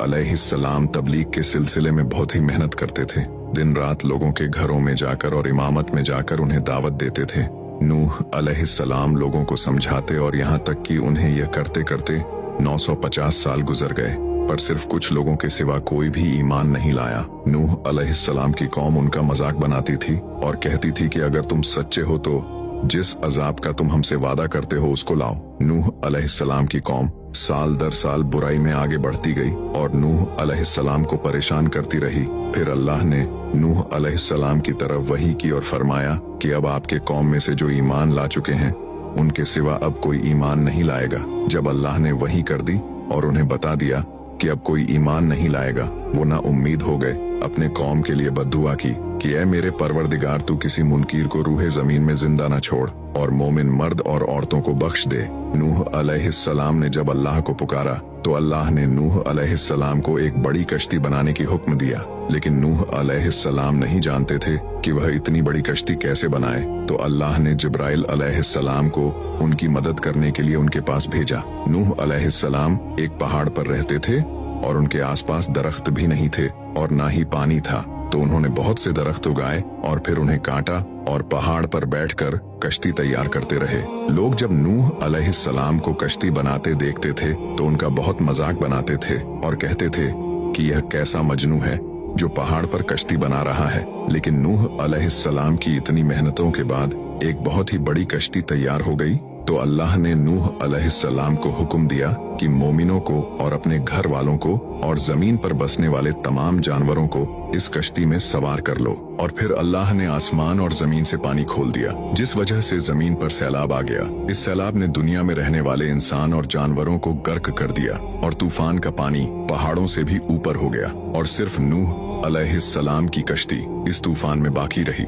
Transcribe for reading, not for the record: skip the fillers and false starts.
अलैहिस्सलाम तबलीग के सिलसिले में बहुत ही मेहनत करते थे। दिन रात लोगों के घरों में जाकर और इमामत में जाकर उन्हें दावत देते थे। नूह अलैहिस्सलाम लोगों को समझाते और यहाँ तक कि उन्हें यह करते करते 950 साल गुजर गए, पर सिर्फ कुछ लोगों के सिवा कोई भी ईमान नहीं लाया। नूह अलैहिस्सलाम की कौम उनका मजाक बनाती थी और कहती थी कि अगर तुम सच्चे हो तो जिस अजाब का तुम हमसे वादा करते हो उसको लाओ। नूह अलैहिस्सलाम की कौम साल दर साल बुराई में आगे बढ़ती गई और नूह अलैहिस्सलाम को परेशान करती रही। फिर अल्लाह ने नूह अलैहिस्सलाम की तरफ वही की और फरमाया कि अब आपके कौम में से जो ईमान ला चुके हैं उनके सिवा अब कोई ईमान नहीं लाएगा। जब अल्लाह ने वही कर दी और उन्हें बता दिया कि अब कोई ईमान नहीं लाएगा, वो ना उम्मीद हो गए, अपने कौम के लिए बद्दुआ की कि ऐ मेरे परवरदिगार, तू किसी मुनकीर को रूहे जमीन में जिंदा न छोड़ और मोमिन मर्द और औरतों को बख्श दे। नूह अलैहिस्सलाम ने जब अल्लाह को पुकारा तो अल्लाह ने नूह अलैहिस्सलाम को एक बड़ी कश्ती बनाने की हुक्म दिया, लेकिन नूह अलैहिस्सलाम नहीं जानते थे कि वह इतनी बड़ी कश्ती कैसे बनाए। तो अल्लाह ने जिब्राइल अलैहिस्सलाम को उनकी मदद करने के लिए उनके पास भेजा। नूह अलैहिस्सलाम एक पहाड़ पर रहते थे और उनके आसपास दरख्त भी नहीं थे और ना ही पानी था, तो उन्होंने बहुत से दरख्त उगाए और फिर उन्हें काटा और पहाड़ पर बैठकर कश्ती तैयार करते रहे। लोग जब नूह अलैहिस्सलाम को कश्ती बनाते देखते थे तो उनका बहुत मजाक बनाते थे और कहते थे कि यह कैसा मजनू है जो पहाड़ पर कश्ती बना रहा है। लेकिन नूह अलैहिस्सलाम की इतनी मेहनतों के बाद एक बहुत ही बड़ी कश्ती तैयार हो गई। तो अल्लाह ने नूह अलैहिस्सलाम को हुक्म दिया कि मोमिनों को और अपने घर वालों को और जमीन पर बसने वाले तमाम जानवरों को इस कश्ती में सवार कर लो। और फिर अल्लाह ने आसमान और जमीन से पानी खोल दिया, जिस वजह से जमीन पर सैलाब आ गया। इस सैलाब ने दुनिया में रहने वाले इंसान और जानवरों को गर्क कर दिया और तूफान का पानी पहाड़ों से भी ऊपर हो गया और सिर्फ नूह अलैहिस्सलाम की कश्ती इस तूफान में बाकी रही।